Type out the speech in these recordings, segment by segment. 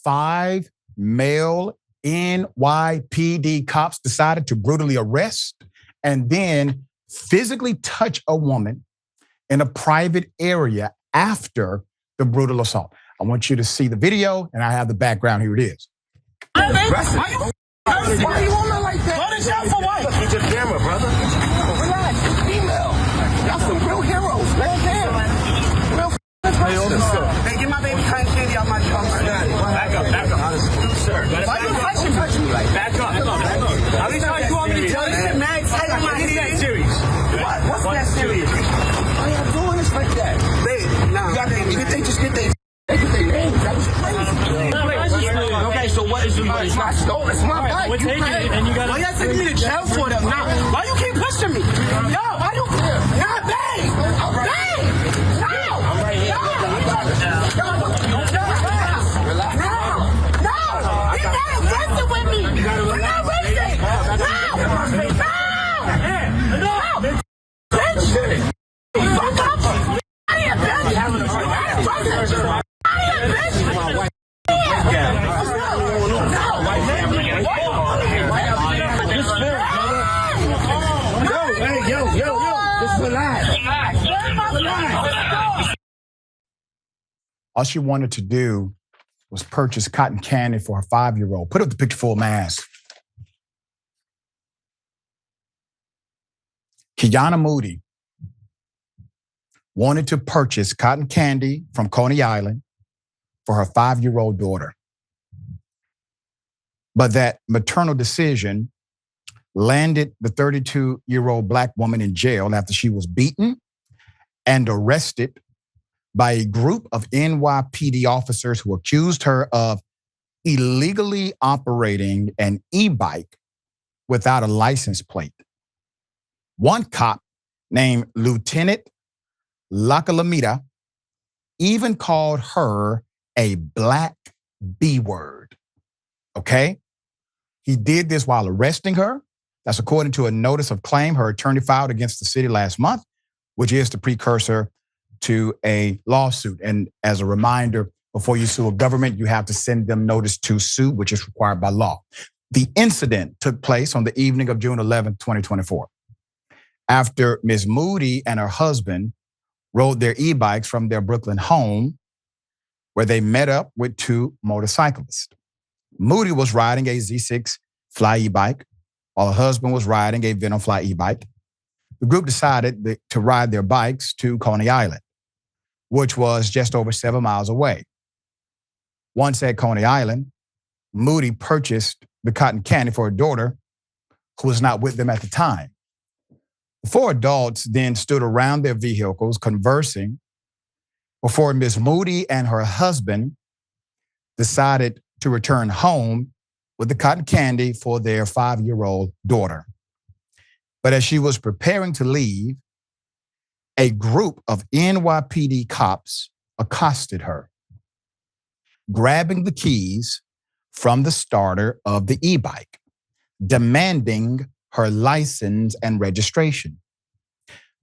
5 male NYPD cops decided to brutally arrest and then physically touch a woman in a private area after the brutal assault. I want you to see the video, and I have the background. Here it is. Why you on me like that? Run shot for what? It's your camera, brother. Relax, it's female. Y'all some real heroes, man. Damn. Hey, get my baby cotton candy out my car. Back up. Sir, why you touching me like that? Back up. At least you want me to tell you that, man. It's that serious. What? What's that serious? Why y'all doing this like that? They just get their names. That was crazy. Okay, so what is the money? It's not stolen. It's my bike. We're taking it, and you got. Why y'all taking me to jail for that? Now, why you keep pushing me? Yo, why you? Nah, bang! Bang! No! I'm right here. No! He's not aggressive with me. You're not racing. No! Bitch! Fuck up! I am bitch! All she wanted to do was purchase cotton candy for her 5-year-old. Put up the picture full mask. Keyanna Moody wanted to purchase cotton candy from Coney Island for her 5-year-old daughter. But that maternal decision landed the 32-year-old Black woman in jail after she was beaten and arrested by a group of NYPD officers who accused her of illegally operating an e-bike without a license plate. One cop named Lieutenant Lacalamita even called her a black B-word, okay? He did this while arresting her. That's according to a notice of claim her attorney filed against the city last month, which is the precursor to a lawsuit. And as a reminder, before you sue a government, you have to send them notice to sue, which is required by law. The incident took place on the evening of June 11, 2024. After Ms. Moody and her husband rode their e-bikes from their Brooklyn home, where they met up with 2 motorcyclists. Moody was riding a Z6 Fly e-bike, while her husband was riding a Venom Fly e-bike. The group decided to ride their bikes to Coney Island, which was just over 7 miles away. Once at Coney Island, Moody purchased the cotton candy for her daughter, who was not with them at the time. The 4 adults then stood around their vehicles conversing before Ms. Moody and her husband decided to return home with the cotton candy for their 5-year-old daughter. But as she was preparing to leave, a group of NYPD cops accosted her, grabbing the keys from the starter of the e-bike, demanding her license and registration.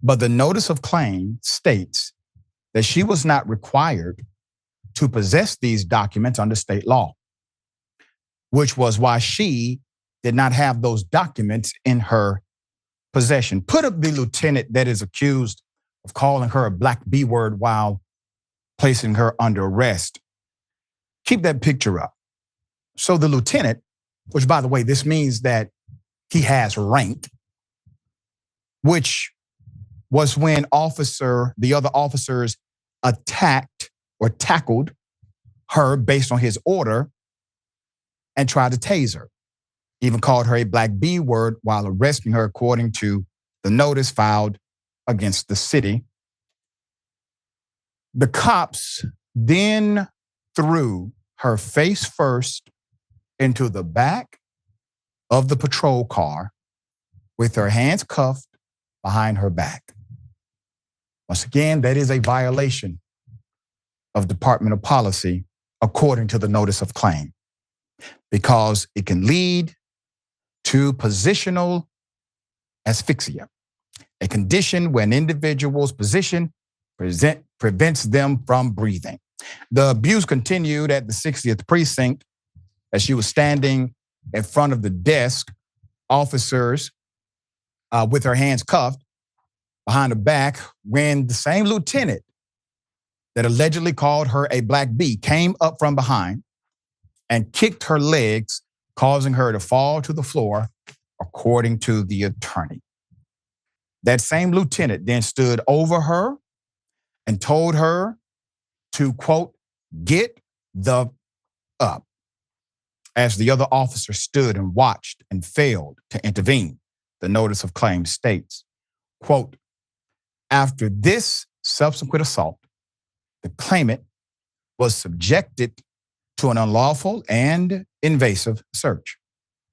But the notice of claim states that she was not required to possess these documents under state law, which was why she did not have those documents in her possession. Put up the lieutenant that is accused of calling her a black B-word while placing her under arrest. Keep that picture up. So the lieutenant, which by the way, this means that he has rank, which was when the other officers attacked or tackled her based on his order and tried to tase her. Even called her a black B-word while arresting her according to the notice filed against the city. The cops then threw her face first into the back of the patrol car with her hands cuffed behind her back. Once again, that is a violation of departmental policy according to the notice of claim, because it can lead to positional asphyxia, a condition where an individual's position prevents them from breathing. The abuse continued at the 60th precinct as she was standing in front of the desk, officers with her hands cuffed behind her back, when the same lieutenant that allegedly called her a black bee came up from behind and kicked her legs, causing her to fall to the floor, according to the attorney. That same lieutenant then stood over her and told her to, quote, get the up, as the other officer stood and watched and failed to intervene. The notice of claim states, quote, after this subsequent assault, the claimant was subjected to an unlawful and invasive search,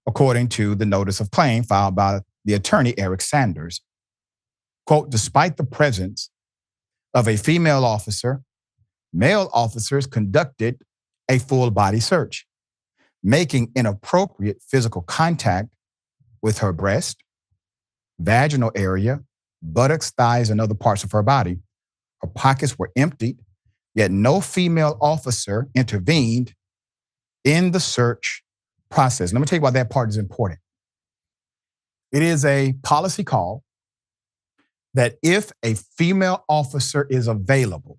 according to the notice of claim filed by the attorney, Eric Sanders. Quote, despite the presence of a female officer, male officers conducted a full body search, making inappropriate physical contact with her breast, vaginal area, buttocks, thighs, and other parts of her body. Her pockets were emptied, yet no female officer intervened in the search process. Let me tell you why that part is important. It is a policy call that if a female officer is available,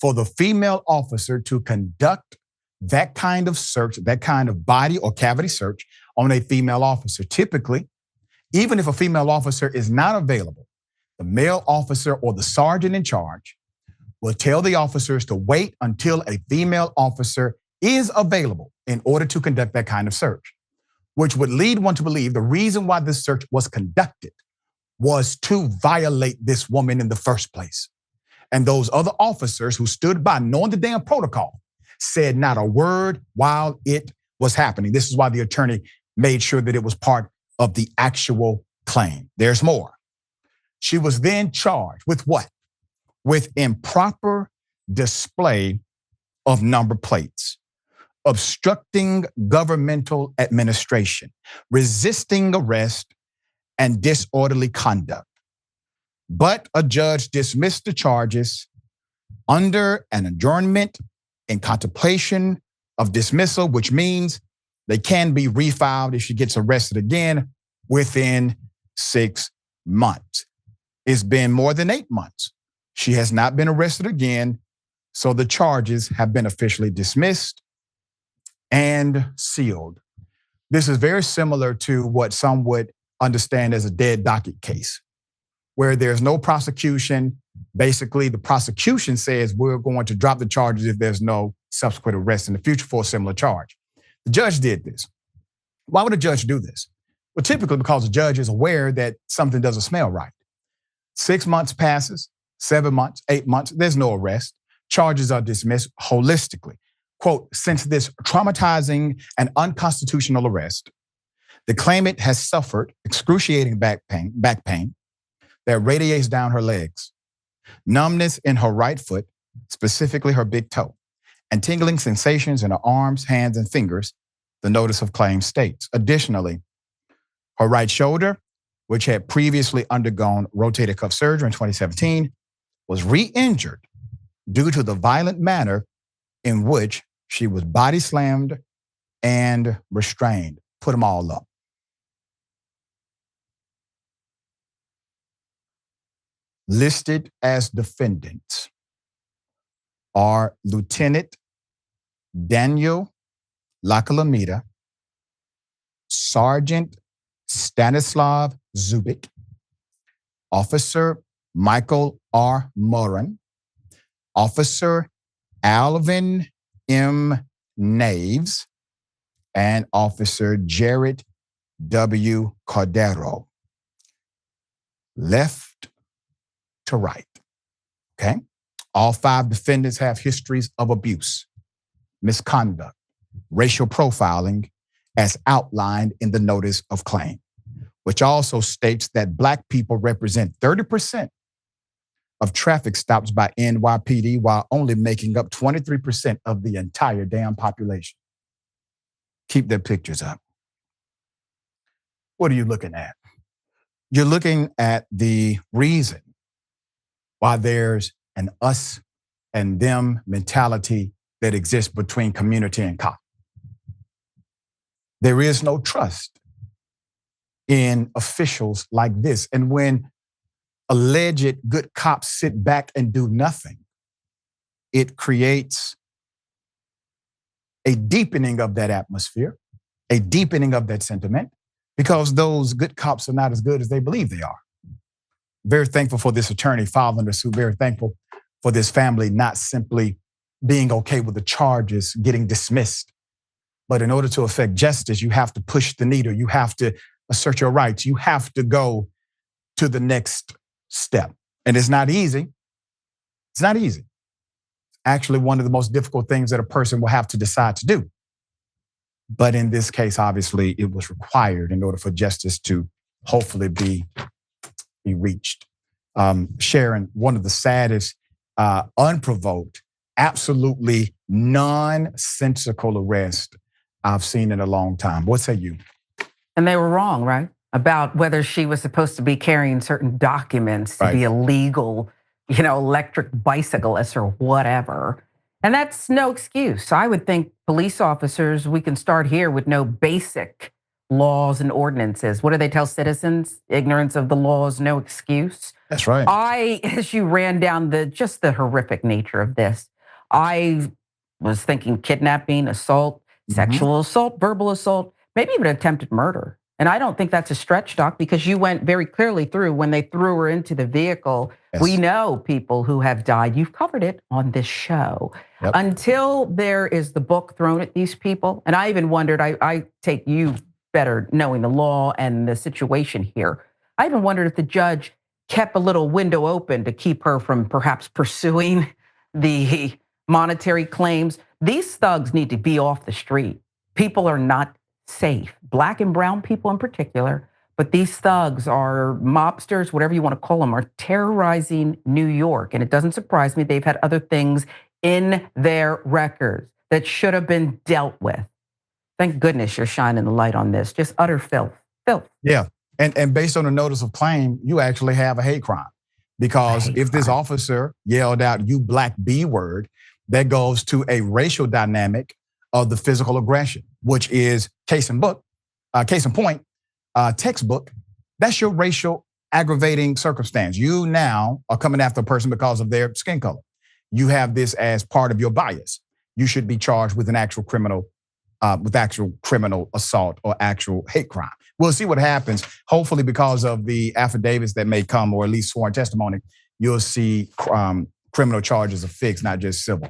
for the female officer to conduct that kind of search, that kind of body or cavity search on a female officer. Typically, even if a female officer is not available, the male officer or the sergeant in charge will tell the officers to wait until a female officer is available in order to conduct that kind of search, which would lead one to believe the reason why this search was conducted was to violate this woman in the first place. And those other officers who stood by knowing the damn protocol said not a word while it was happening. This is why the attorney made sure that it was part of the actual claim. There's more. She was then charged with what? With improper display of number plates, obstructing governmental administration, resisting arrest, and disorderly conduct. But a judge dismissed the charges under an adjournment in contemplation of dismissal, which means they can be refiled if she gets arrested again within 6 months. It's been more than 8 months. She has not been arrested again, so the charges have been officially dismissed and sealed. This is very similar to what some would understand as a dead docket case, where there's no prosecution. Basically, the prosecution says we're going to drop the charges if there's no subsequent arrest in the future for a similar charge. The judge did this. Why would a judge do this? Well, typically because the judge is aware that something doesn't smell right. 6 months passes, 7 months, 8 months, there's no arrest. Charges are dismissed holistically. Quote, since this traumatizing and unconstitutional arrest, the claimant has suffered excruciating back pain that radiates down her legs, numbness in her right foot, specifically her big toe, and tingling sensations in her arms, hands, and fingers, the notice of claim states. Additionally, her right shoulder, which had previously undergone rotator cuff surgery in 2017, was re-injured due to the violent manner in which she was body slammed and restrained. Put them all up. Listed as defendants are Lieutenant Daniel Lacalamita, Sergeant Stanislav Zubik, Officer Michael R. Moran, Officer Alvin M. Naves, and Officer Jared W. Cordero. Left to right, okay? All 5 defendants have histories of abuse, misconduct, racial profiling, as outlined in the notice of claim, which also states that Black people represent 30% of traffic stops by NYPD while only making up 23% of the entire damn population. Keep their pictures up. What are you looking at? You're looking at the reason why there's an us and them mentality that exists between community and cop. There is no trust in officials like this. And when alleged good cops sit back and do nothing, it creates a deepening of that atmosphere, a deepening of that sentiment, because those good cops are not as good as they believe they are. Very thankful for this attorney filing the suit. Very thankful for this family not simply being okay with the charges getting dismissed. But in order to effect justice, you have to push the needle. You have to assert your rights. You have to go to the next step. And it's not easy. It's not easy. It's actually one of the most difficult things that a person will have to decide to do. But in this case, obviously, it was required in order for justice to hopefully be reached. Sharon, one of the saddest, unprovoked, absolutely nonsensical arrests I've seen in a long time. What say you? And they were wrong, right? About whether she was supposed to be carrying certain documents to be a legal, electric bicyclist or whatever. And that's no excuse. So I would think police officers, we can start here with no basic laws and ordinances. What do they tell citizens? Ignorance of the law is no excuse. That's right. As you ran down just the horrific nature of this, I was thinking kidnapping, assault, sexual assault, verbal assault, maybe even attempted murder. And I don't think that's a stretch, Doc, because you went very clearly through when they threw her into the vehicle. Yes. We know people who have died. You've covered it on this show. Yep. Until there is the book thrown at these people. And I even wondered, I take you better knowing the law and the situation here. I even wondered if the judge kept a little window open to keep her from perhaps pursuing the monetary claims. These thugs need to be off the street. People are not safe, black and brown people in particular, but these thugs are mobsters, whatever you want to call them, are terrorizing New York. And it doesn't surprise me. They've had other things in their records that should have been dealt with. Thank goodness you're shining the light on this. Just utter filth. Yeah. And based on the notice of claim, you actually have a hate crime. Because if this officer yelled out, "You black B word," that goes to a racial dynamic of the physical aggression, which is case in point, textbook. That's your racial aggravating circumstance. You now are coming after a person because of their skin color. You have this as part of your bias. You should be charged with an actual criminal assault or actual hate crime. We'll see what happens. Hopefully, because of the affidavits that may come, or at least sworn testimony, you'll see criminal charges are fixed, not just civil.